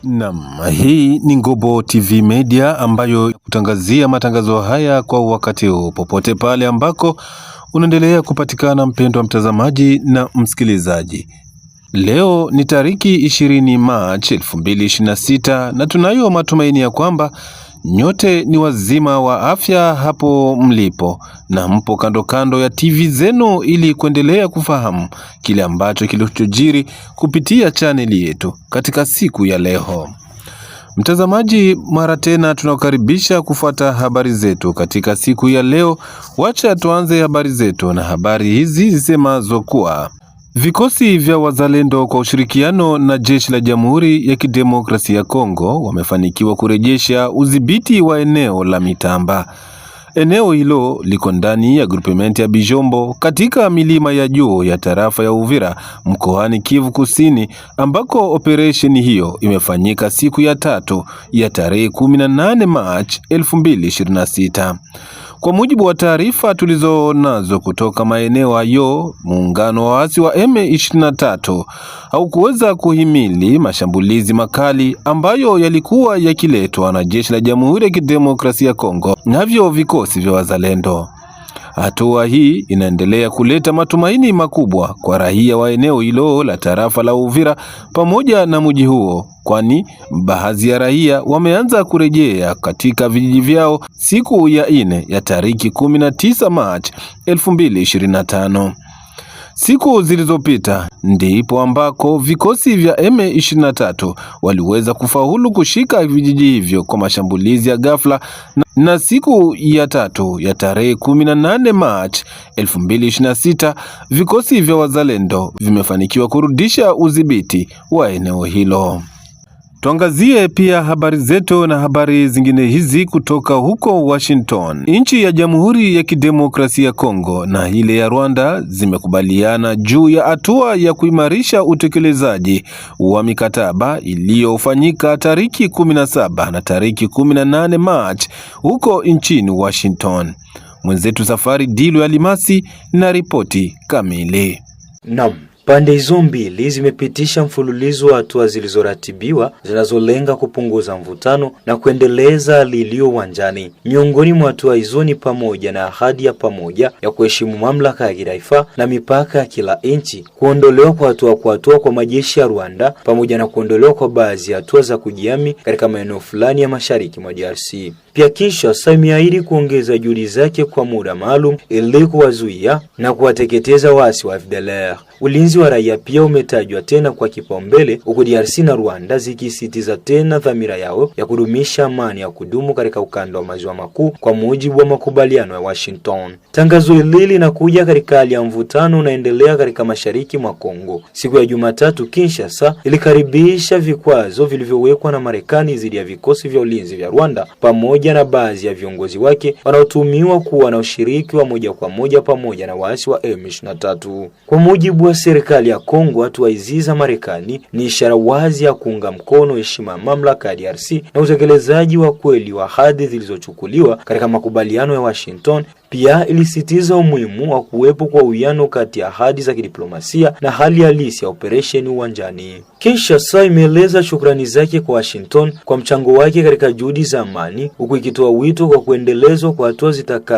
Naam, hii ni Ngobo TV Media ambayo kutangazia matangazo haya kwa wakati huu popote pale ambako unaendelea kupatikana, mpendwa mtazamaji na msikilizaji. Leo ni tariki 20 Machi 2026 na tunayo matumaini ya kwamba nyote ni wazima wa afya hapo mlipo na mpo kando kando ya TV zenu ili kuendelea kufahamu kile ambacho kilichojiri kupitia chaneli yetu katika siku ya leo. Mtazamaji, mara tena tunakukaribisha kufuata habari zetu katika siku ya leo. Wacha tuanze habari zetu na habari hizi zisemazo kuwa vikosi vya wazalendo kwa ushirikiano na jeshi la Jamhuri ya Kidemokrasia ya Kongo wamefanikiwa kurejesha udhibiti wa eneo la Mitamba. Eneo hilo liko ndani ya grupementi ya Bijombo katika milima ya juu ya tarafa ya Uvira mkoani Kivu Kusini, ambako operesheni hiyo imefanyika siku ya tatu ya tarehe 18 Machi 2026. Kwa mujibu wa taarifa tulizo nazo kutoka maeneo hayo, muungano wa waasi wa M23 haukuweza kuhimili mashambulizi makali ambayo yalikuwa yakiletwa na jeshi la Jamhuri ya Kidemokrasia ya Kongo navyo vikosi vya wazalendo. Hatua hii inaendelea kuleta matumaini makubwa kwa raia wa eneo hilo la tarafa la Uvira pamoja na mji huo, kwani baadhi ya raia wameanza kurejea katika vijiji vyao siku ya 4 ya tariki 19 Machi 2025. Siku zilizopita ndipo ambako vikosi vya M23 waliweza kufaulu kushika vijiji hivyo kwa mashambulizi ya ghafla, na siku ya tatu ya tarehe 18 Machi 2026 vikosi vya wazalendo vimefanikiwa kurudisha udhibiti wa eneo hilo. Tuangazie pia habari zetu na habari zingine hizi kutoka huko Washington. Nchi ya Jamhuri ya Kidemokrasia ya Kongo na ile ya Rwanda zimekubaliana juu ya hatua ya kuimarisha utekelezaji wa mikataba iliyofanyika tariki 17 na tariki 18 Machi huko nchini Washington. Mwenzetu Safari Dilo ya Limasi na ripoti kamili. Naam. Pande hizo mbili zimepitisha mfululizo wa hatua zilizoratibiwa zinazolenga kupunguza mvutano na kuendeleza hali iliyo uwanjani. Miongoni mwa hatua hizo ni pamoja na ahadi ya pamoja ya kuheshimu mamlaka ya kitaifa na mipaka ya kila nchi, kuondolewa kwa hatua kwa majeshi ya Rwanda, pamoja na kuondolewa kwa baadhi ya hatua za kujihami katika maeneo fulani ya mashariki mwa DRC. Pia Kinshasa imeahidi kuongeza juhudi zake kwa muda maalum ili kuwazuia na kuwateketeza waasi wa FDLR. Ulinzi wa raia pia umetajwa tena kwa kipaumbele, huku DRC na Rwanda zikisisitiza tena dhamira yao ya kudumisha amani ya kudumu katika ukanda wa maziwa makuu kwa mujibu wa makubaliano ya Washington. Tangazo hili linakuja katika hali ya mvutano unaendelea katika mashariki mwa Kongo. Siku ya Jumatatu, Kinshasa ilikaribisha vikwazo vilivyowekwa na Marekani dhidi ya vikosi vya ulinzi vya Rwanda pamoja na baadhi ya viongozi wake wanaotumiwa kuwa na ushiriki wa moja kwa moja pamoja na waasi wa M23. Kwa mujibu wa serikali ya Kongo, hatua hizi za Marekani ni ishara wazi ya kuunga mkono heshima ya mamlaka ya DRC na utekelezaji wa kweli wa ahadi zilizochukuliwa katika makubaliano ya Washington. Pia ilisitiza umuhimu wa kuwepo kwa uwiano kati ya ahadi za kidiplomasia na hali halisi ya operesheni uwanjani. Kinshasa imeeleza shukrani zake kwa Washington kwa mchango wake katika juhudi za amani, huku ikitoa wito kwa kuendelezwa kwa hatua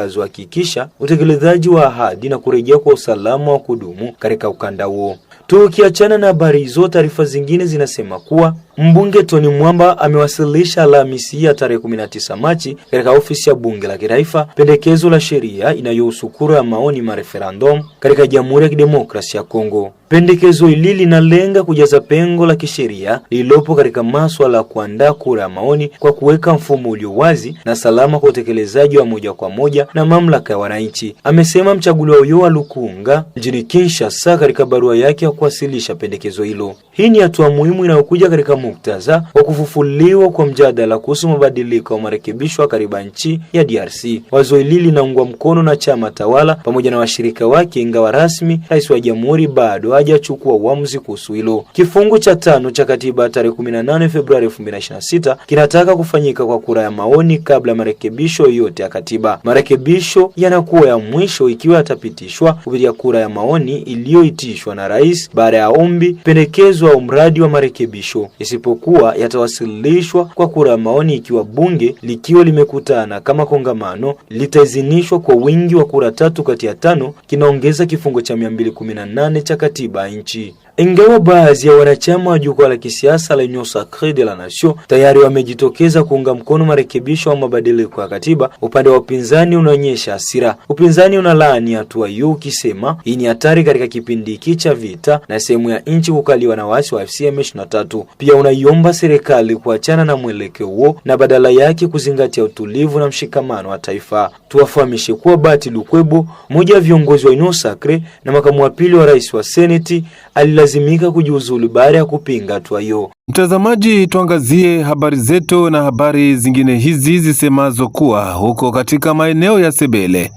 zitakazohakikisha utekelezaji wa ahadi na kurejea kwa usalama wa kudumu katika ukanda huo. Tukiachana na habari hizo, taarifa zingine zinasema kuwa mbunge Tony Mwamba amewasilisha Alhamisi ya tarehe 19 Machi katika ofisi ya bunge la kitaifa pendekezo la sheria inayohusu kura ya maoni ma referendum katika Jamhuri ya Kidemokrasia ya Kongo. Pendekezo hili linalenga kujaza pengo la kisheria lililopo katika masuala ya kuandaa kura ya maoni kwa kuweka mfumo ulio wazi na salama kwa utekelezaji wa moja kwa moja na mamlaka ya wananchi, amesema mchaguliwa huyo wa Lukunga mjini Kinshasa katika barua yake ya kuwasilisha pendekezo hilo. Hii ni hatua muhimu inayokuja katika muktadha wa kufufuliwa kwa mjadala kuhusu mabadiliko au marekebisho ya katiba nchi ya DRC. Wazo hili linaungwa mkono na chama tawala pamoja na washirika wake, ingawa rasmi rais wa jamhuri bado hajachukua uamuzi kuhusu hilo. Kifungu cha 5 cha katiba tarehe 18 Februari 2026 kinataka kufanyika kwa kura ya maoni kabla marekebisho yote ya katiba. Marekebisho yanakuwa ya mwisho ikiwa yatapitishwa kupitia kura ya maoni iliyoitishwa na rais baada ya ombi pendekezwa au mradi wa marekebisho, isipokuwa yatawasilishwa kwa kura ya maoni ikiwa bunge likiwa limekutana kama kongamano litaidhinishwa kwa wingi wa kura 3 kati ya 5, kinaongeza kifungu cha 218 cha katiba nchi. Ingawa baadhi ya wanachama wa jukwaa la kisiasa la Union Sacrée de la Nation tayari wamejitokeza kuunga mkono marekebisho au mabadiliko ya katiba, upande wa upinzani unaonyesha hasira. Upinzani unalaani hatua hiyo ukisema hii ni hatari katika kipindi hiki cha vita na sehemu ya nchi kukaliwa na waasi wa AFC M23. Pia unaiomba serikali kuachana na mwelekeo huo na badala yake kuzingatia utulivu na mshikamano wa taifa. Tuwafahamishe kuwa Bahati Lukwebo, mmoja wa viongozi wa Union Sacrée na makamu wa pili wa rais wa Seneti, alilazimika kujiuzulu baada ya kupinga hatua hiyo. Mtazamaji, tuangazie habari zetu na habari zingine hizi zisemazo kuwa huko katika maeneo ya Sebele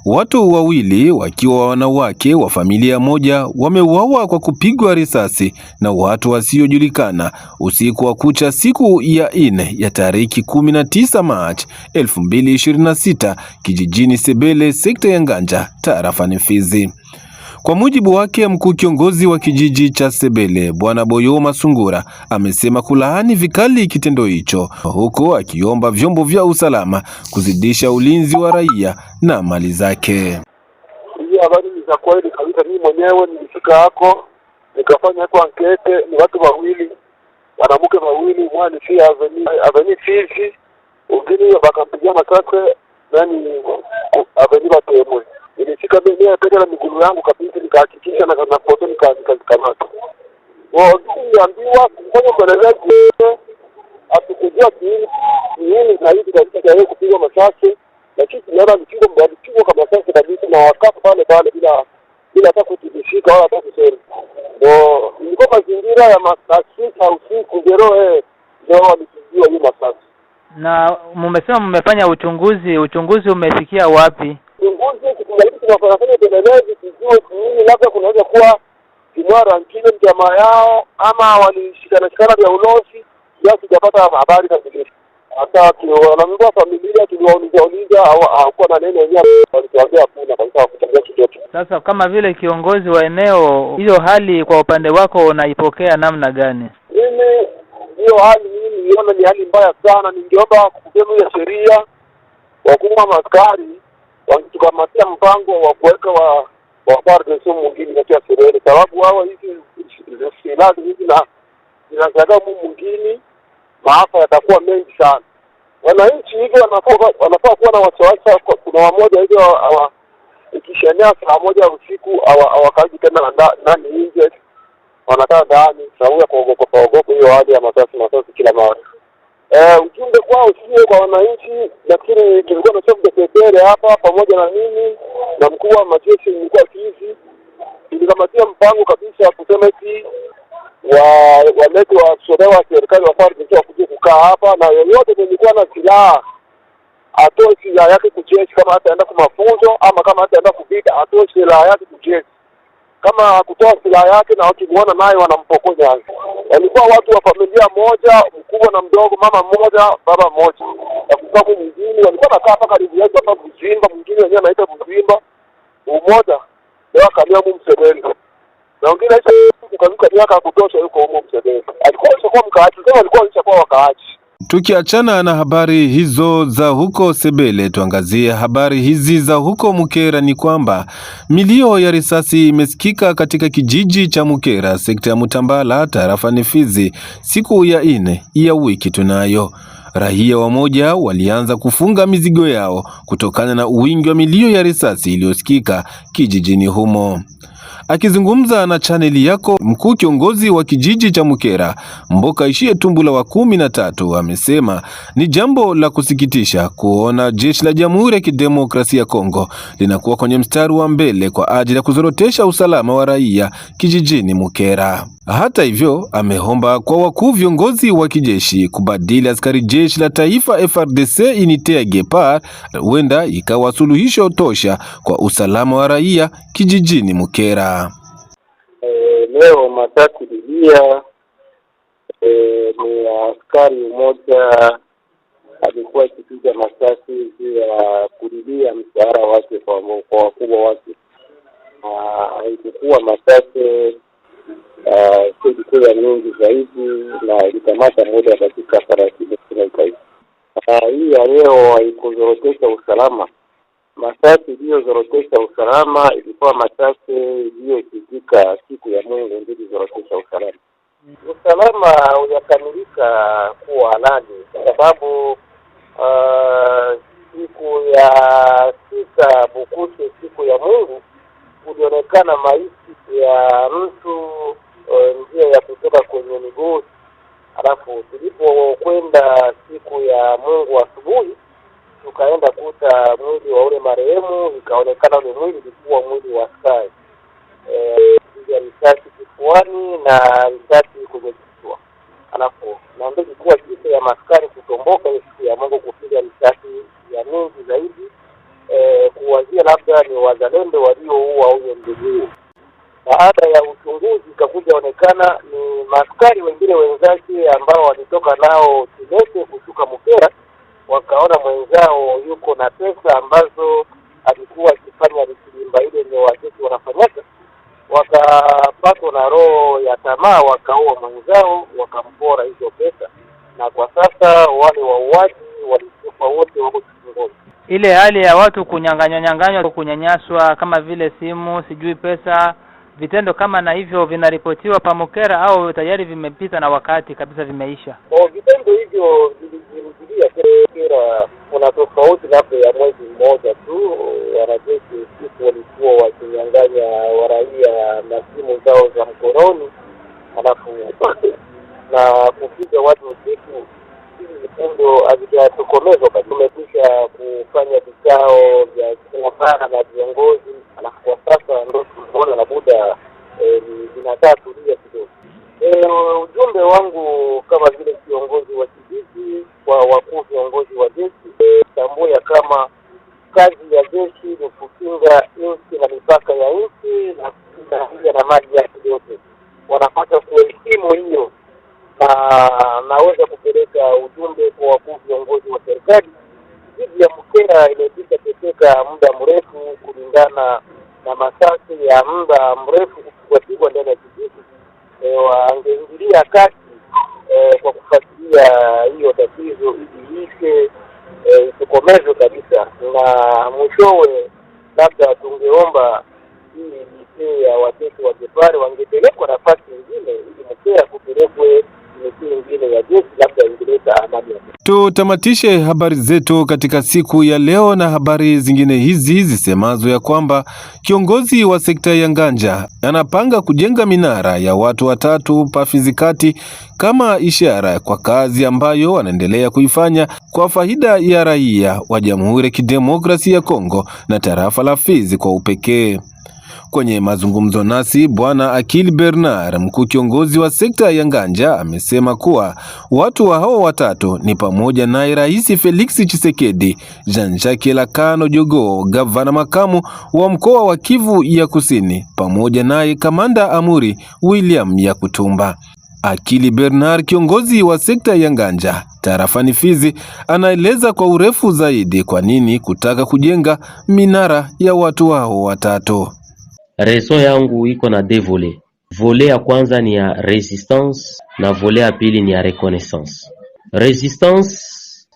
watu wawili wakiwa wanawake wa familia moja wameuawa kwa kupigwa risasi na watu wasiojulikana usiku wa kucha siku ya 4 ya tariki 19 Machi 2026 kijijini Sebele, sekta ya Nganja, tarafani Fizi. Kwa mujibu wake, mkuu kiongozi wa kijiji cha Sebele Bwana Boyo Masungura amesema kulaani vikali kitendo hicho, huko akiomba vyombo vya usalama kuzidisha ulinzi wa raia na mali zake. Hii habari ni za kweli kabisa. Mimi mwenyewe nilifika hako nikafanya hapo ankete. Ni watu wawili, wanawake wawili, mwana si aveni Fizi, wengine wakampigia masakwe nani aveni Batemwe. Nilifika mimi peke na miguu yangu kabisa, nikahakikisha na foto nikazikamata. Niliambiwa kufanya upelelezi, atukujua kiini na hivi kabisa kwa yeye kupigwa masasi, lakini tunaona alipigwa kama masasi kabisa na wakati pale bila hata kutibishika wala hata kusema. Ilikuwa mazingira ya masasi au usiku ndio walipigiwa hiyo masasi. Na mmesema mmefanya uchunguzi umefikia wapi? Tunafanya upelelezi kujua kiini, labda kunaweza kuwa kinwara nkile mjamaa yao ama walishikana vya ulosi, kiasi sijapata habari kabisa. Hata wanamwambia familia tuliwauliza hawakuwa na neno yenyewe, walituambia hakuna kabisa, hakutambia chochote. Sasa kama vile kiongozi wa eneo, hiyo hali kwa upande wako unaipokea namna gani? Mimi hiyo hali niona ni hali mbaya sana. Ningeomba kuhusu ya sheria wakuu wa askari wakikamatia mpango wa kuweka wa FARDC mwingine katika Sebele, sababu hao hizi silaha hizi na zinazaga mwingine, maafa yatakuwa mengi sana. Wananchi hivi wanafaa kuwa na wasiwasi. Kuna wamoja hivi ikishenea saa 1 usiku hawakaji tena ndani nje, wanakaa ndani sababu ya kuogopa hiyo hali ya masasi kila mara. Ujumbe kwao sio kwa wananchi, lakini tulikuwa na chef de secteur hapa pamoja na mimi na mkuu wa majeshi mkuu wa Fizi, tulikamatia mpango kabisa kusema eti walete wa serikali wa FARDC wakuje kukaa hapa, na yoyote nilikuwa na silaha atoe silaha yake kujeshi, kama ataenda kwa mafunzo ama kama ataenda kupita atoe silaha yake kujeshi. Kama kutoa silaha yake na wakimuona naye wanampokonya. Walikuwa watu wa familia moja, mkubwa na mdogo, mama mmoja, baba mmoja. Kwa mwingine walikuwa nakaa hapa karibu yetu hapa Buzimba, mwingine wenyewe anaita Buzimba. Umoja leo akalia Msebele. Na wengine kukanuka miaka kutosha yuko huko Msebele. Alikuwa kwa mkaaji, sema alikuwa kwa wakaaji. Tukiachana na habari hizo za huko Sebele, tuangazie habari hizi za huko Mukera. Ni kwamba milio ya risasi imesikika katika kijiji cha Mukera, sekta ya Mutambala, tarafani Fizi, siku ya 4 ya wiki tunayo. Raia wamoja walianza kufunga mizigo yao kutokana na wingi wa milio ya risasi iliyosikika kijijini humo. Akizungumza na chaneli yako, mkuu kiongozi wa kijiji cha Mukera Mboka Ishie Tumbula wa 13 amesema ni jambo la kusikitisha kuona jeshi la Jamhuri ya Kidemokrasia ya Kongo linakuwa kwenye mstari wa mbele kwa ajili ya kuzorotesha usalama wa raia kijijini Mukera. Hata hivyo, ameomba kwa wakuu viongozi wa kijeshi kubadili askari jeshi la taifa FARDC Unité ya Gepard, huenda ikawa suluhisho tosha kwa usalama wa raia kijijini Mukera. leo Masasi Didia ni askari mmoja alikuwa akipiga masasi ya kulilia mshahara wake kwa wakubwa wake. Ilikuwa masasi ilikuwa mingi zaidi na ilikamata muda wa dakika 30 hii ya leo haikuzorotesha usalama. Masasi iliyozorotesha usalama ilikuwa masasi iliyokizika siku ya Mungu ndio ilizorotesha usalama. Usalama unakamilika kuwa halali kwa sababu siku ya sita Bukushe, siku ya Mungu, kulionekana maiti ya mtu njia ya kutoka kwenye miguu. Alafu tulipokwenda siku ya Mungu asubuhi, tukaenda kuta mwili wa ule marehemu, ikaonekana ule mwili ulikuwa mwili wa askari. Ya risasi kifuani na risasi kwenye kichwa. Alafu na ndio ilikuwa kisa ya maskari kutomboka siku ya Mungu kupiga risasi ya mingi zaidi, kuwazia labda ni wazalendo walioua huyo ndugu. Baada ya uchunguzi ikakuja onekana ni maskari wengine wenzake ambao walitoka nao Kibete kushuka Mukera, wakaona mwenzao yuko na pesa ambazo alikuwa akifanya rikilimba ile ni wajeshi wanafanyaka, wakapatwa na roho ya tamaa, wakaua mwenzao, wakampora hizo pesa, na kwa sasa wale wauaji walikufa wote wako kingoni. Ile hali ya watu kunyang'anywa, kunyanyaswa kama vile simu, sijui pesa, vitendo kama na hivyo vinaripotiwa Pamukera au tayari vimepita na wakati kabisa vimeisha? Vitendo hivyo vilirudia Kera. Kuna tofauti labda ya mwezi mmoja tu, wanajeshi siku walikuwa wakinyang'anya waraia na simu zao za mkononi, alafu na kupiga watu usiku. Hivi vitendo havijatokomezwa. Tumekwisha kufanya vikao vya kuungana na viongozi, alafu kwa sasa ndio tunaona na muda vinataka tulia kidogo. Ujumbe wangu kama vile kiongozi wa kijiji kwa wakuu viongozi wa jeshi, tambua kama kazi ya jeshi ni kukinga nchi na mipaka ya nchi na kulinda na mali yake yote. Wanapata kuheshimu hiyo, na naweza kupeleka ujumbe kwa wakuu viongozi wa serikali. Jiji ya Mukera imepita teteka muda mrefu kulingana na masasi ya muda mrefu kupigwa ndani ya kijiji. Wangeingilia kati kwa kufuatilia hiyo tatizo iishe, itokomezwe kabisa, na mwishowe labda tungeomba hii miti ya watoto wa Jepare wangepelekwa nafasi nyingine ili Mukera kupelekwe miti nyingine ya jeshi, labda ingeleta amani. Tutamatishe habari zetu katika siku ya leo na habari zingine hizi zisemazo ya kwamba kiongozi wa sekta ya Nganja anapanga kujenga minara ya watu watatu Pafizikati kama ishara kwa kazi ambayo wanaendelea kuifanya kwa faida ya raia wa Jamhuri ya Kidemokrasia ya Kongo na tarafa la Fizi kwa upekee. Kwenye mazungumzo nasi, Bwana Akili Bernard, mkuu kiongozi wa sekta ya Nganja, amesema kuwa watu wa hao watatu ni pamoja na Rais Felix Tshisekedi, Jean-Jacques Lakano Jogo, gavana makamu wa mkoa wa Kivu ya Kusini, pamoja naye Kamanda Amuri William Yakutumba. Akili Bernard, kiongozi wa sekta ya Nganja tarafani Fizi, anaeleza kwa urefu zaidi kwa nini kutaka kujenga minara ya watu hao watatu. Reso yangu iko na deux volets. Volet ya kwanza ni ya resistance na volet ya pili ni ya reconnaissance. Resistance,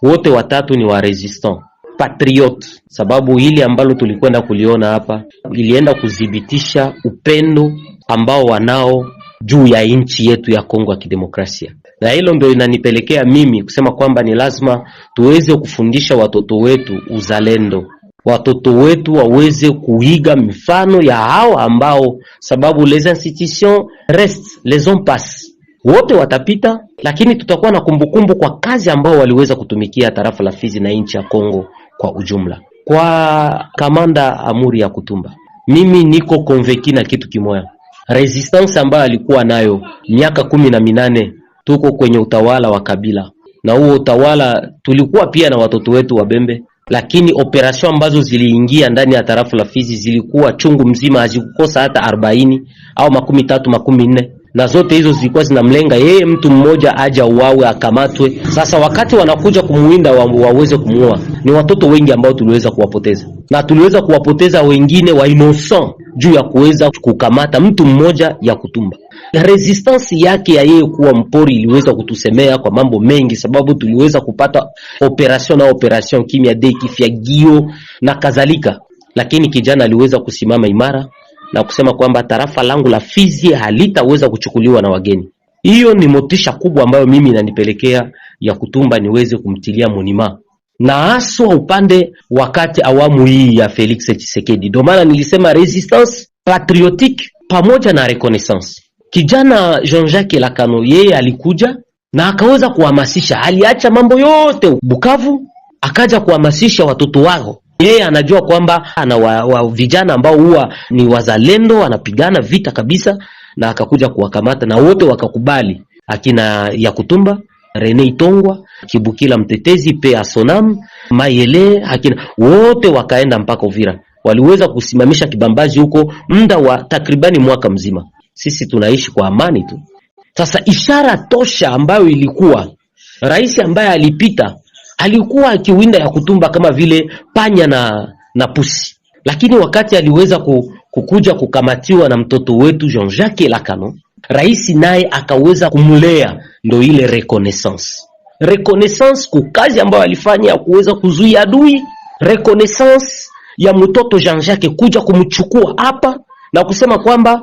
wote watatu ni wa resistant patriot, sababu hili ambalo tulikwenda kuliona hapa ilienda kudhibitisha upendo ambao wanao juu ya nchi yetu ya Kongo ya Kidemokrasia. Na hilo ndio inanipelekea mimi kusema kwamba ni lazima tuweze kufundisha watoto wetu uzalendo. Watoto wetu waweze kuiga mifano ya hao ambao, sababu les institutions restent, les hommes passent. Wote watapita, lakini tutakuwa na kumbukumbu kwa kazi ambao waliweza kutumikia tarafa la Fizi na nchi ya Kongo kwa ujumla. Kwa Kamanda Amuri Yakutumba, mimi niko convaincu na kitu kimoja. Resistance ambayo alikuwa nayo miaka 18, tuko kwenye utawala wa Kabila. Na huo utawala tulikuwa pia na watoto wetu wa Bembe, lakini operation ambazo ziliingia ndani ya tarafa la Fizi zilikuwa chungu mzima, hazikukosa hata 40 au 13 14, na zote hizo zilikuwa zinamlenga yeye mtu mmoja aje uawe akamatwe. Sasa wakati wanakuja kumuinda waweze kumuua, ni watoto wengi ambao tuliweza kuwapoteza, na tuliweza kuwapoteza wengine wa innocent juu ya kuweza kukamata mtu mmoja ya Kutumba. Resistance yake ya yeye kuwa mpori iliweza kutusemea kwa mambo mengi, sababu tuliweza kupata operation kimya de kifyagio na kadhalika, lakini kijana aliweza kusimama imara na kusema kwamba tarafa langu la Fizi halitaweza kuchukuliwa na wageni. Hiyo ni motisha kubwa ambayo mimi inanipelekea ya Kutumba niweze kumtilia monima, na haswa upande wakati awamu hii ya Felix Tshisekedi. Ndio maana nilisema resistance patriotique pamoja na reconnaissance. Kijana Jean-Jacques Lacano yeye alikuja na akaweza kuhamasisha, aliacha mambo yote Bukavu akaja kuhamasisha watoto wao. Yeye anajua kwamba ana vijana ambao huwa ni wazalendo, wanapigana vita kabisa, na akakuja kuwakamata na wote wakakubali. Akina ya Kutumba, Rene Itongwa, Kibukila Mtetezi, Pea Sonam, Mayele, akina wote wakaenda mpaka Uvira. Waliweza kusimamisha kibambazi huko muda wa takribani mwaka mzima. Sisi tunaishi kwa amani tu. Sasa ishara tosha ambayo ilikuwa rais ambaye alipita alikuwa akiwinda ya Kutumba kama vile panya na pusi, lakini wakati aliweza kukuja kukamatiwa na mtoto wetu Jean-Jacques Lacano, rais naye akaweza kumlea. Ndo ile reconnaissance kwa kazi ambayo alifanya ya kuweza kuzuia adui, reconnaissance ya mtoto Jean-Jacques kuja kumchukua hapa na kusema kwamba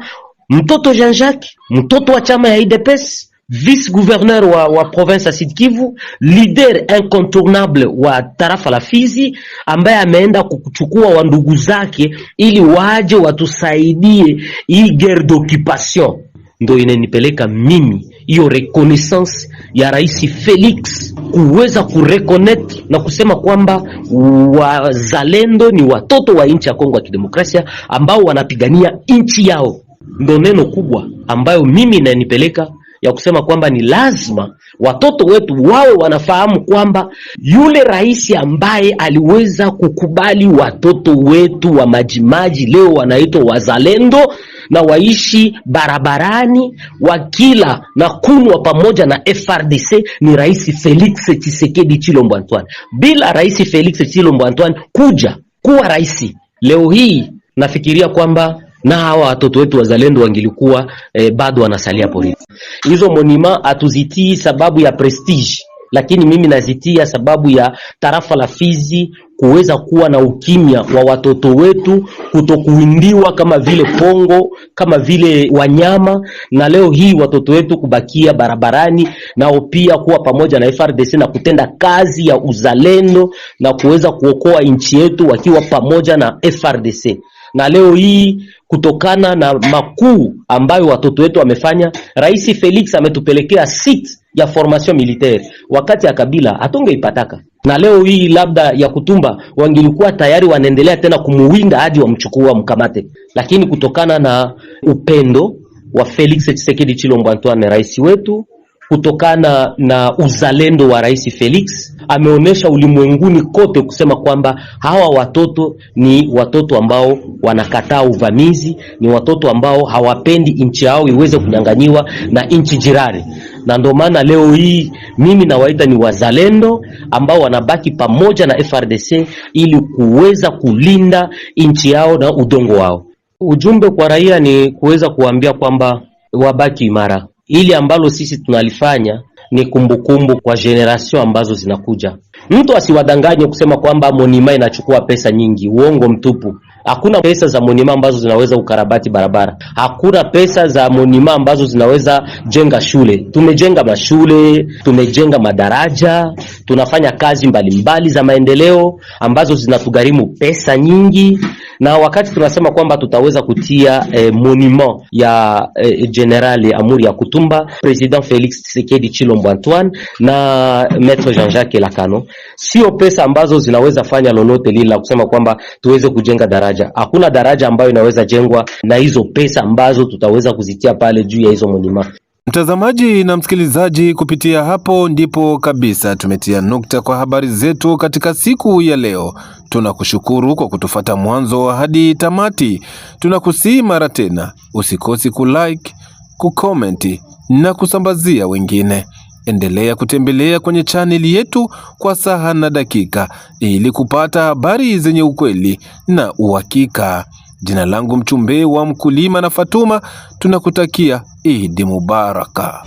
mtoto Jean-Jacques, mtoto wa chama ya UDPS, vice-gouverneur wa province ya Sud Kivu, leader incontournable wa tarafa la Fizi, ambaye ameenda kuchukua wa ndugu zake ili waje watusaidie hii guerre d'occupation. Ndio inanipeleka mimi hiyo reconnaissance ya Rais Felix kuweza kureconnect na kusema kwamba wazalendo ni watoto wa nchi ya Kongo ya Kidemokrasia ambao wanapigania nchi yao. Ndio neno kubwa ambayo mimi inanipeleka ya kusema kwamba ni lazima watoto wetu wawe wanafahamu kwamba yule rais ambaye aliweza kukubali watoto wetu wa majimaji leo wanaitwa wazalendo na waishi barabarani wakila na kunwa pamoja na FRDC ni Rais Felix Tshisekedi Chilombo Antoine. Bila Rais Felix Chilombo Antoine kuja kuwa rais leo hii, nafikiria kwamba na hawa watoto wetu wazalendo wangilikuwa bado wanasalia porini. Hizo monima atuzitii sababu ya prestige, lakini mimi nazitia sababu ya tarafa la Fizi kuweza kuwa na ukimya wa watoto wetu, kutokuindiwa kama vile pongo, kama vile wanyama, na leo hii watoto wetu kubakia barabarani nao pia kuwa pamoja na FRDC na kutenda kazi ya uzalendo na kuweza kuokoa nchi yetu wakiwa pamoja na FRDC. Na leo hii kutokana na makuu ambayo watoto wetu wamefanya, Rais Felix ametupelekea sit ya formation militaire. Wakati ya Kabila hatungeipataka. Na leo hii labda ya Kutumba wangilikuwa tayari wanaendelea tena kumuwinda hadi wamchukua mkamate. Lakini kutokana na upendo wa Felix Tshisekedi Chilombo Antoine rais wetu, kutokana na uzalendo wa Rais Felix, ameonesha ulimwenguni kote kusema kwamba hawa watoto ni watoto ambao wanakataa uvamizi, ni watoto ambao hawapendi nchi yao iweze kunyang'anyiwa na nchi jirani. Na ndio maana leo hii mimi nawaita ni wazalendo ambao wanabaki pamoja na FRDC ili kuweza kulinda nchi yao na udongo wao. Ujumbe kwa raia ni kuweza kuambia kwamba wabaki imara. Ili ambalo sisi tunalifanya ni kumbukumbu kwa generation ambazo zinakuja. Mtu asiwadanganye kusema kwamba monima inachukua pesa nyingi. Uongo mtupu. Hakuna pesa za monima ambazo zinaweza ukarabati barabara. Hakuna pesa za monima ambazo zinaweza jenga shule. Tumejenga mashule, tumejenga madaraja, tunafanya kazi mbalimbali za maendeleo ambazo zinatugharimu pesa nyingi. Na wakati tunasema kwamba tutaweza kutia monument ya General Amuri ya Kutumba, President Felix Tshisekedi Chilombo Antoine na Maître Jean-Jacques Lacano, sio pesa ambazo zinaweza fanya lolote lile la kusema kwamba tuweze kujenga daraja. Hakuna daraja ambayo inaweza jengwa na hizo pesa ambazo tutaweza kuzitia pale juu ya hizo monument. Mtazamaji na msikilizaji, kupitia hapo ndipo kabisa tumetia nukta kwa habari zetu katika siku ya leo. Tunakushukuru kwa kutufuata mwanzo hadi tamati. Tunakusihi mara tena usikosi kulike, kucomment na kusambazia wengine. Endelea kutembelea kwenye chaneli yetu kwa saa na dakika ili kupata habari zenye ukweli na uhakika. Jina langu Mchumbe wa Mkulima na Fatuma, tunakutakia Eid Mubaraka.